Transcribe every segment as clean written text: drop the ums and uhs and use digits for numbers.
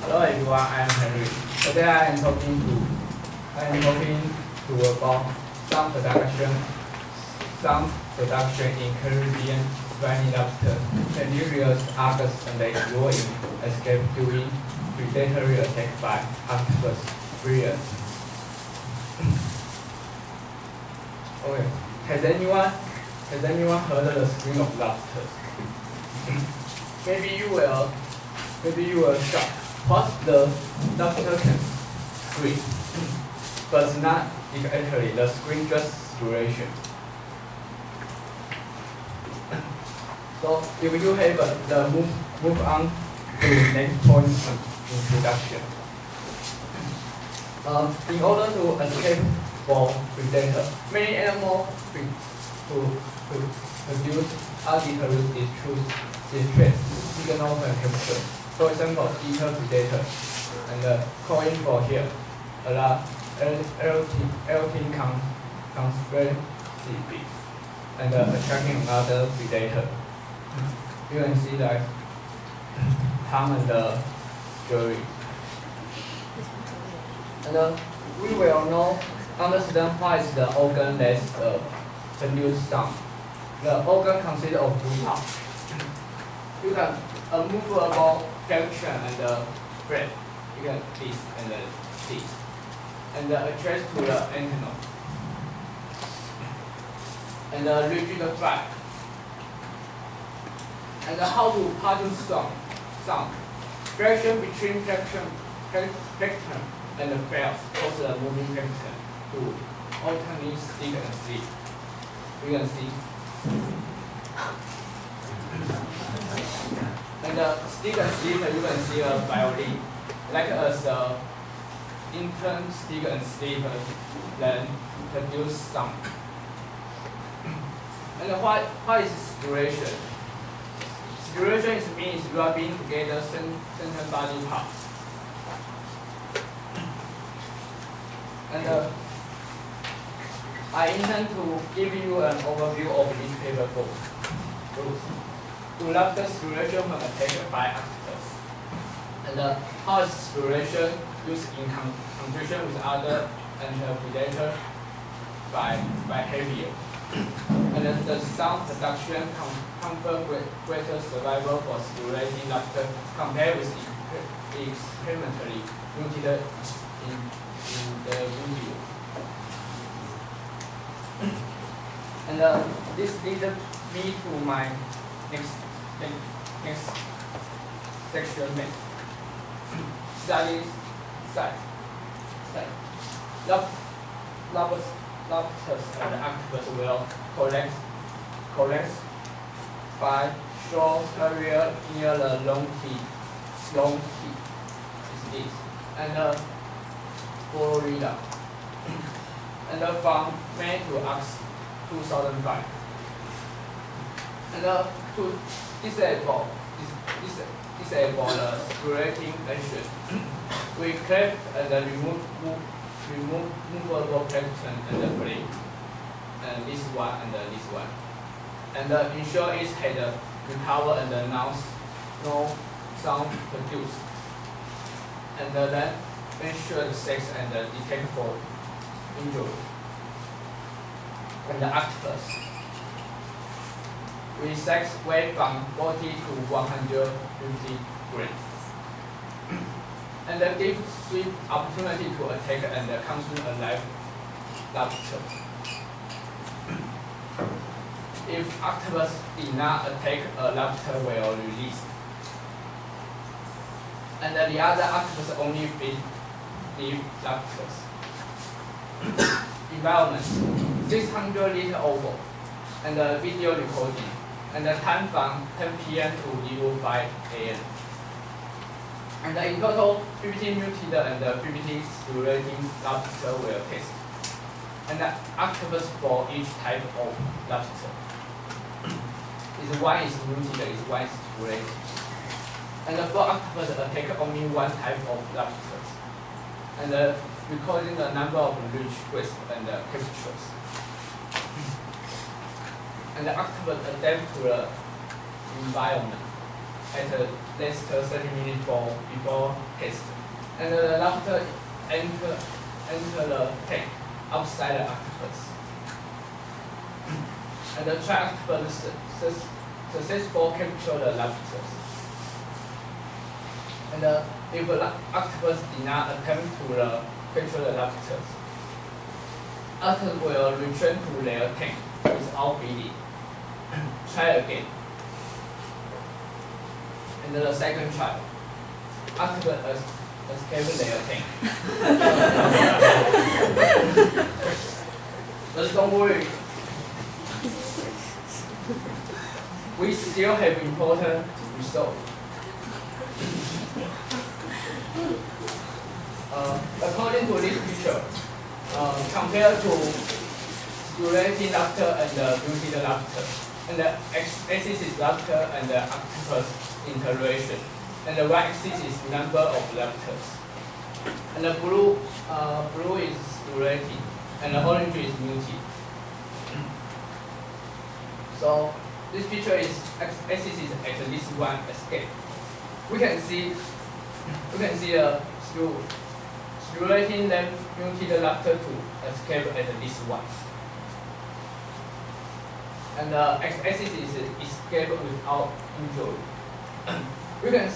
Hello everyone, I am Henry. Today I am talking about some production in Caribbean spiny lobster, Panulirus, Argus, and its warning escape during predatory attack by Octopus, briareus. Okay, has anyone heard of the scream of lobsters? Maybe you will shock. What the lobster can scream, but not actually the scream, just stridulation. So if you have the move on to next point of introduction. In order to escape from predator, many animals to produce auditory distress signals and capture. For example, deter predator, and calling for here, Herrnkind conspiracy, and attracting another predator. You can see that Tom and Jerry. And we will understand what is the organ that produce sound. The organ consists of two parts. You can a movable junction and thread. You can this and this, and attached to the antenna, and rigid flap. And how to produce sound. Friction between plankton and the flaps causes a moving plankton to alternate stick and sleep. You can see. And stick and sleep, you can see a violin, like as intern stick and sleep, then produce sound. And what is stridulation? Stridulation means you are being together center body parts. And I intend to give you an overview of each paper book. To lobster stridulation when attacked by octopus. And how is stridulation used in competition with other predators by behavior. And the sound production confers greater survival for stridulating lobster compared with experimentally muted in the video. And this leads me to my next section. Study site. Lobsters and octopus will collect by shore area near the long key is this, and Florida, and from May to August 2005, and to disable the stridulating action, we collect and remove movable plankton and the flake, and this one and this one, and ensure it had recover and no sound produced, and then ensure the sex and detect for injury. And the octopus, we sex weight from 40 to 150 grams. And give swift opportunity to attack and consume a live lobster. If octopus did not attack, a lobster will release. And the other octopus only feed live lobsters. Environment, 600 liter oval, and video recording, and the time from 10 p.m. to 5 a.m. And in total, 15 muted and 15 stridulating lobster will test. And the octopus for each type of lobster. One is muted, one is stridulating. And for octopus attack only one type of lobsters. And recording the number of reach, grasp, and captures. And the octopus adapt to the environment at less than 30 minutes before test. And the lobster enter the tank outside the octopus. And the tri-octopus successfully capture the lobsters. And if the octopus did not attempt to capture the lobsters, octopus will return to their tank without feeding. Try again. And the second try, octopus escaped their tank. But don't worry. We still have important results. According to this picture, compared to stridulating lobster and the mutilated lobster, and the x-axis is lobster and the octopus interaction, and the y-axis is number of lobsters, and the blue is stridulating, and the orange is mutilated. So this picture is x-axis is at least one escape. We can see a stridulating them mutilated lobster to escape at least once. And the x-axis is escape without injury. we can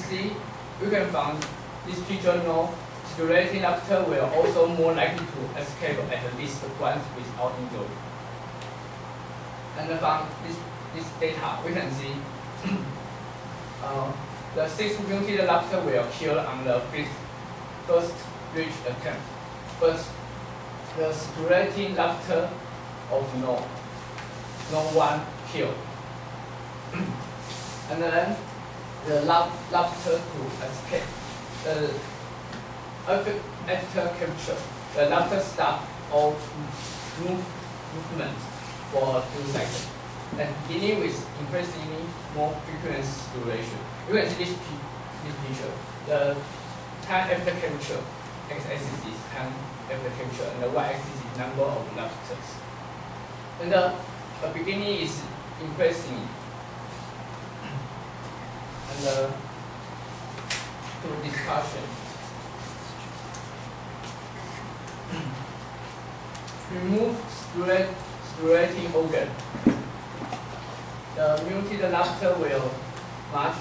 find this picture no stridulating lobster will also more likely to escape at least once without injury. And from this data, we can see the 6 mutilated lobster were killed on the first reach attempt, but the stridulating lobster of no one killed. And then the lobster to escape. After capture, the lobster stopped all movement for 2 seconds, and beginning with increasingly more frequent stridulation. You can see this picture. The time after capture, x-axis is time after capture, and the y-axis is number of lobsters. And the beginning is increasing. And to discussion. Remove stridulating organ. The mutilated lobster will much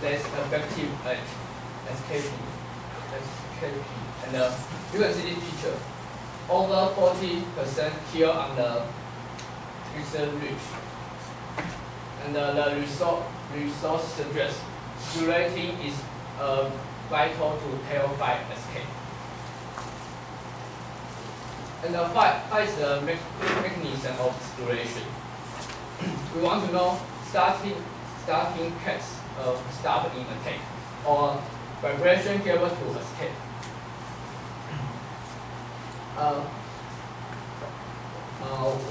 less effective at escaping. And you can see this picture. Over 40% kill on the recent reach. And the resource suggests stridulating is vital to terrify escape. And what is the mechanism of stridulation? We want to know starting case stop in a tank or vibration able to escape.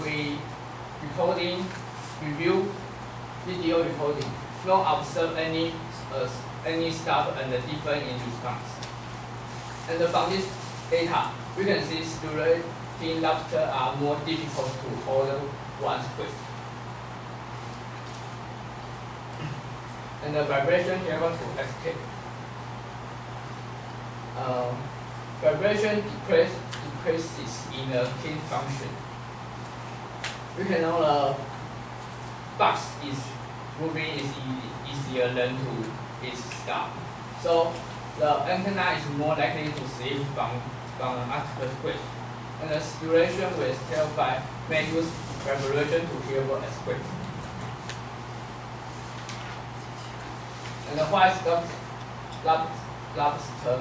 We review video recording, not observe any stop and different in response. And from this data, we can see stridulating lobster are more difficult to hold one's breath. And the vibration able to escape. Vibration decreases in the key function. We can know the box is moving is easier than to is stopped. So the antenna is more likely to save from an octopus breath. And the stridulation with tailpipe may use vibration to help escape. And why lobster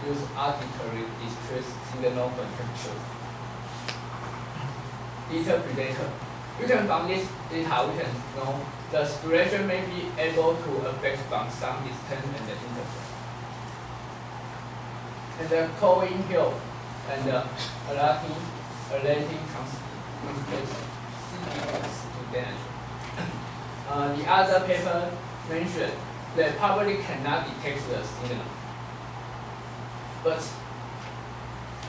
use arbitrary distress signal for capture? Deter predator. We can from this data we can know the stridulation may be able to affect from some distance and the interval. And the calling hill and the alerting consequences to damage. The other paper mentioned that public cannot detect the signal. But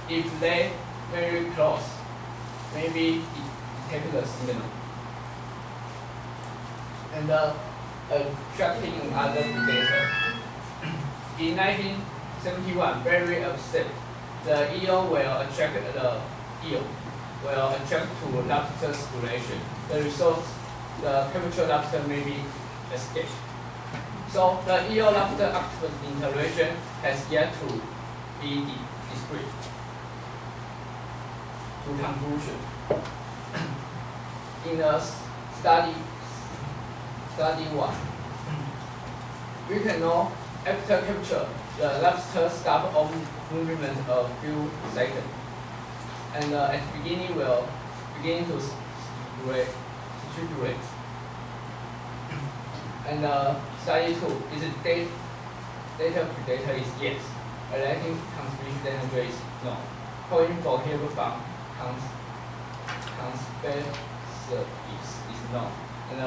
if they very close, maybe detect the signal. And attracting other predators. In 1971, very accept the eel will attract to lobster stridulation. The result, the captured lobster may be escaped. So the eel lobster octopus interaction has yet to be described. To conclusion, in the study 1, we can know after capture, the lobster stop on movement a few seconds, and at the beginning will begin to stridulate. And study 2 is deter predator is yes. A Latin conspicuous danger is no. Point for here from conspicuous is no. And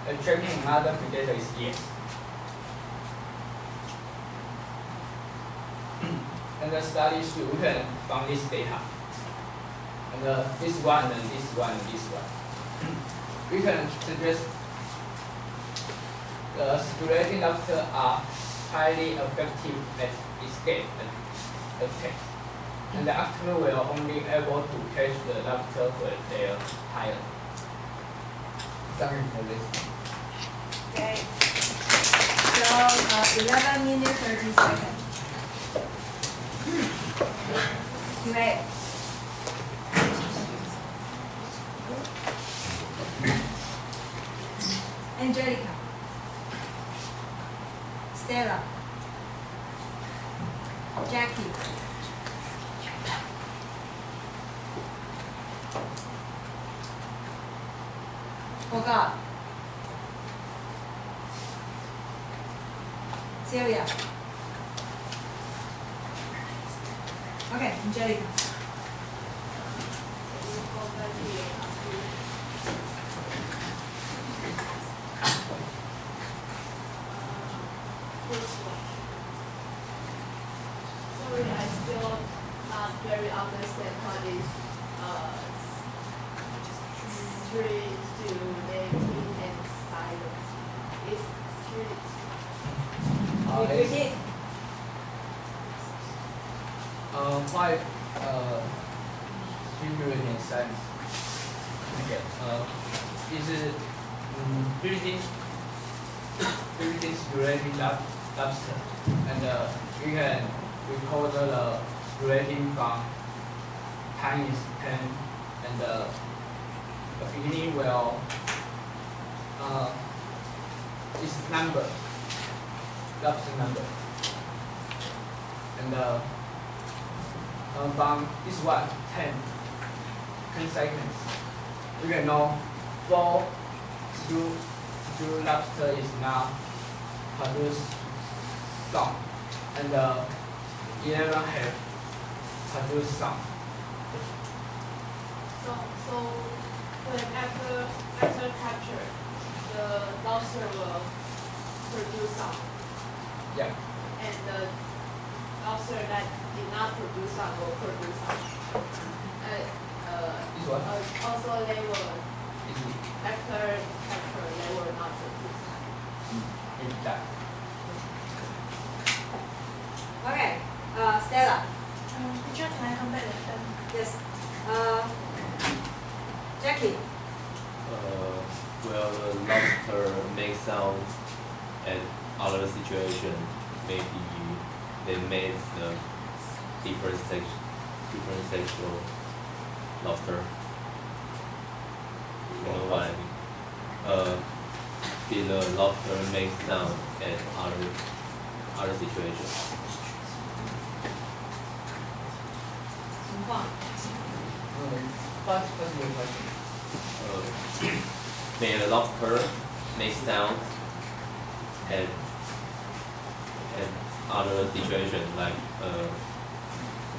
attracting another predator is yes. And the study 3 we can from this data. And this one and this one and this one. We can suggest the stridulating lobster are highly effective at escape and attack. And the octopus will only able to catch the lobster when they are tired. Sorry for this. Okay. So 11 minutes 30 seconds. Great. Angelica. Stella. Jackie. Olga. Celia. Okay, Angelica. Sorry, I still not very understand what is stridulating and silence. It's Repeat. Why stridulating silence? Okay. Is it breathing stridulating lobster, and we can record the stridulating from tiny pen, and the beginning will is number, lobster number, and from this one 10 seconds, we can know 4 lobster is now produce sound, and 11 have produce sound. So when after capture, the lobster will produce sound, Yeah. and the lobster that did not produce sound will produce sound. This one Also they will, is after capture, they will not produce sound. in that. Okay, Stella. Teacher, can I come back later? Yes. Jackie. Well, the lobster makes sound at other situation. Maybe they made the different sexual lobster. You know what I mean? Did the lobster make sound at other situation? 情况。What's your question? May the lobster make sound at other situation, like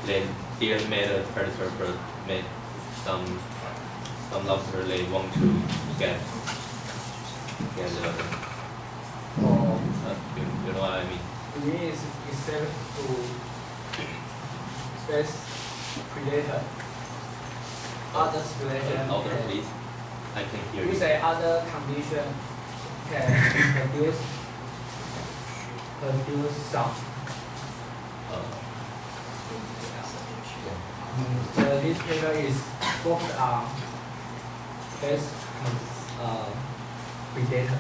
they didn't make a predator but made some lobster they want to get you know what I mean? To me, it's safe to space predator. Other predator. Louder, please. I can hear You you. say other condition can produce sound. This paper is focused on best predator.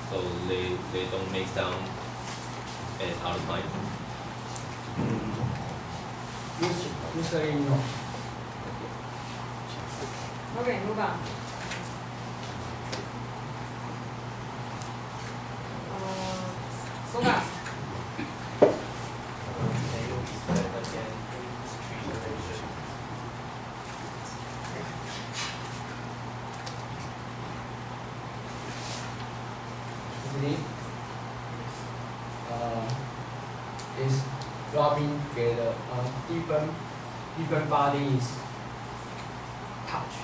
So they don't make sound at other time. Usually no. Okay, move on. Move on. Is rubbing together different bodies touch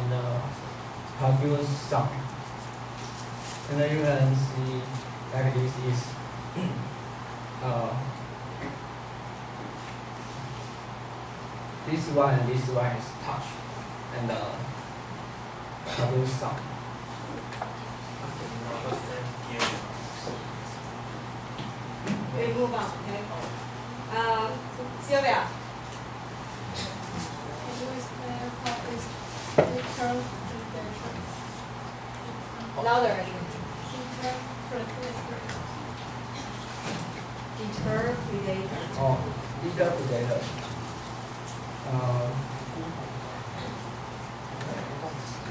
and produce sound. And then you can see like this is this one and this one is touch and produce sound. We move on, okay? Sylvia. Can you explain what is deter predation? Louder. Deter predation. Deter predator. Oh, deter predator.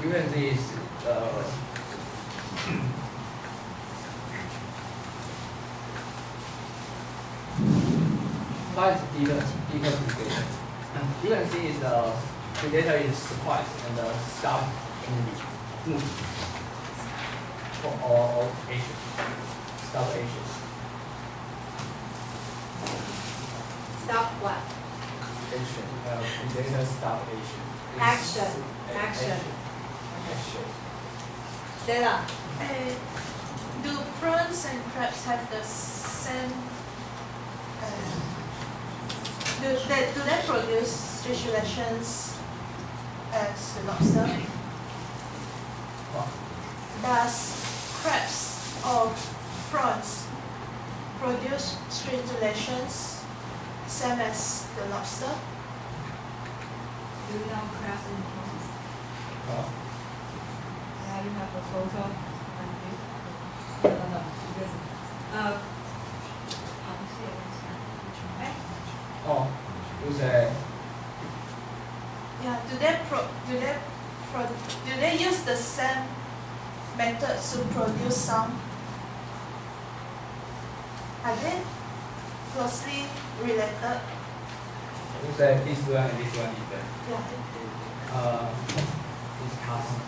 You can see is what is deter predator? You can see is the predator is surprise and stop move or action. Stop action. Stop what? Action. Predator stop action. Action. Action. Action. Stella. Do prawns and crabs have the same? Do they produce stridulations as the lobster? What? Does crabs or prawns produce stridulations same as the lobster? Do you know crabs and prawns? Yeah, you have a photo. No, because Oh, you say Yeah. Do they use the same method to produce sound? Are they closely related? you say this one and this one different. Yeah. This custom.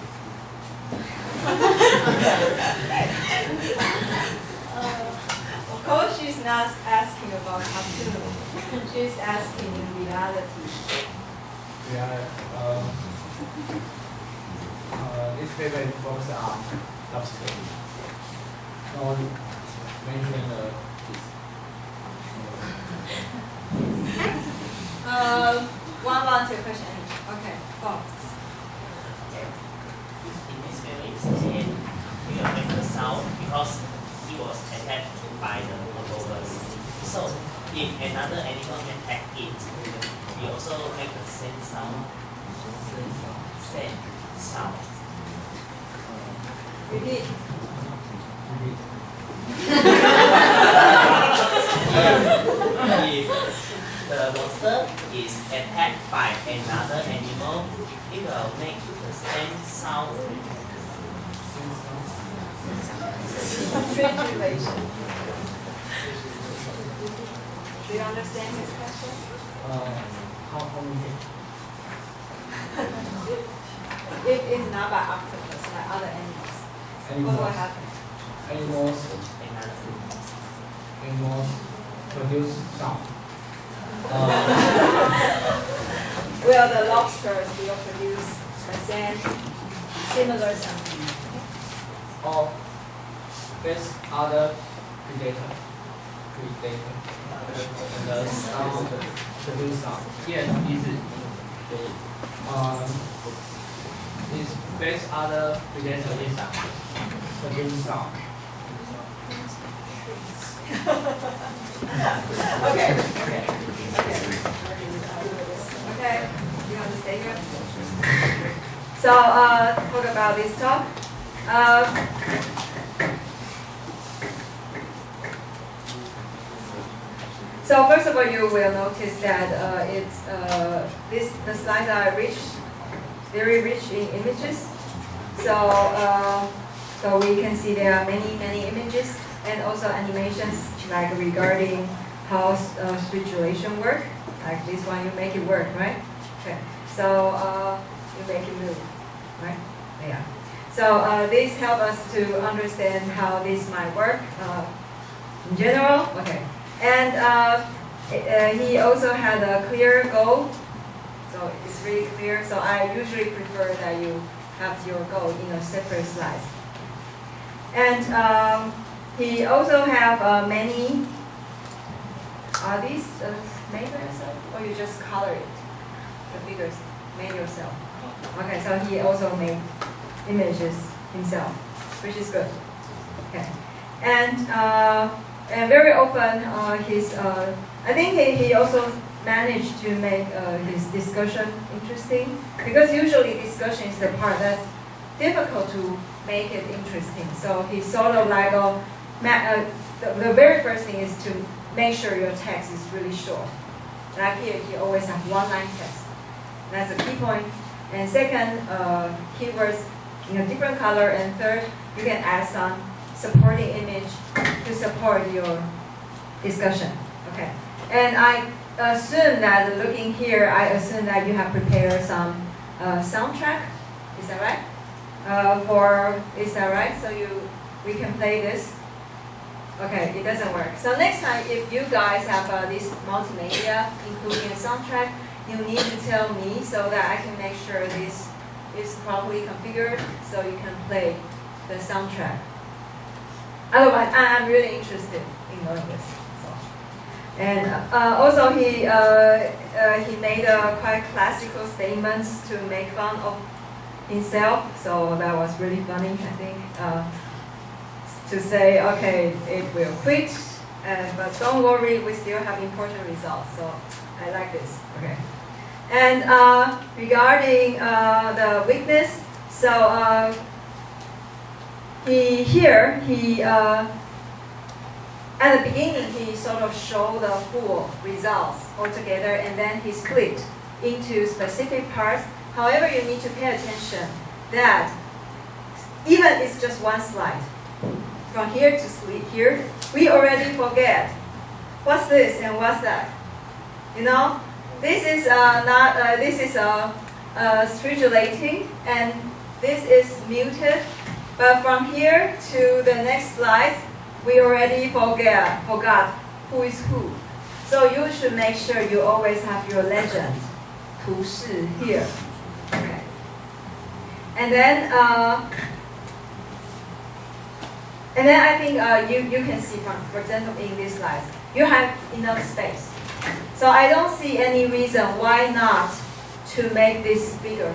of course she's not asking about cartoon. She's asking in reality. Yeah. This paper is focused on lobster. No mention One volunteer question. Okay, go. In this way, we will make the sound because he was attacked by the octopus. So, if another animal attack it, we also make the same sound. Same sound. Repeat. If the lobster is attacked by another animal, it will make the same sound. Stridulation. Do you understand his question? How many? If it's not by octopus, by other animals, what will happen? Animals produce sound. Will the lobsters will produce the same similar sound? Or face other predator. And the sound produce sound. Yes, is is face other predatory insects. Produce sound. Okay. You want to stay here? So talk about this talk. So first of all, you will notice that the slides are rich, very rich in images. So we can see there are many images and also animations like regarding how stridulation work. Like this one, you make it work, right? Okay. So you make it move, right? Yeah. So this help us to understand how this might work in general. Okay. And he also had a clear goal, so it's really clear. So I usually prefer that you have your goal in a separate slide. And he also have many. Are these made by yourself, or you just color it? The figures made yourself. Okay, so he also made images himself, which is good. Okay, and very often I think he also managed to make his discussion interesting, because usually discussion is the part that's difficult to make it interesting. So he's sort of like the very first thing is to make sure your text is really short. Like here, he always have one-line text. That's a key point. And second, keywords in a different color. And third, you can add some supporting image to support your discussion. Okay. And I assume that looking here, I assume that you have prepared some soundtrack. Is that right? Is that right? So we can play this. Okay, it doesn't work. So next time, if you guys have this multimedia, including a soundtrack, you need to tell me so that I can make sure this is properly configured so you can play the soundtrack. Otherwise, I'm really interested in knowing this. So. And also, he made quite classical statements to make fun of himself. So that was really funny, I think. To say, okay, it will quit, but don't worry, we still have important results. So I like this. Okay. And regarding the weakness, so at the beginning he sort of showed the full results altogether, and then he split into specific parts. However, you need to pay attention that even it's just one slide. From here to here, we already forget what's this and what's that. You know, this is this is stridulating, and this is muted. But from here to the next slide, we already forgot who is who. So you should make sure you always have your legend, 图示 here. Okay. And then I think you can see from, for example, in these slides, you have enough space. So I don't see any reason why not to make this bigger.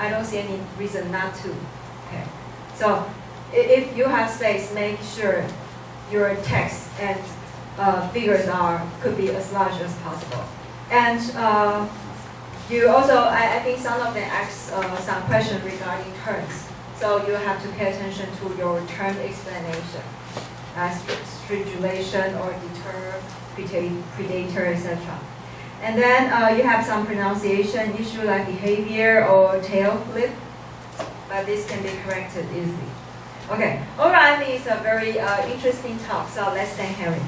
I don't see any reason not to. Okay. So if you have space, make sure your text and figures could be as large as possible. And you also, I think some of them ask some questions regarding terms. So you have to pay attention to your term explanation, as stridulation or deter, predator, etc. And then you have some pronunciation issue like behavior or tail flip, but this can be corrected easily. Okay, overall I think it's a very interesting talk, so let's thank Harry.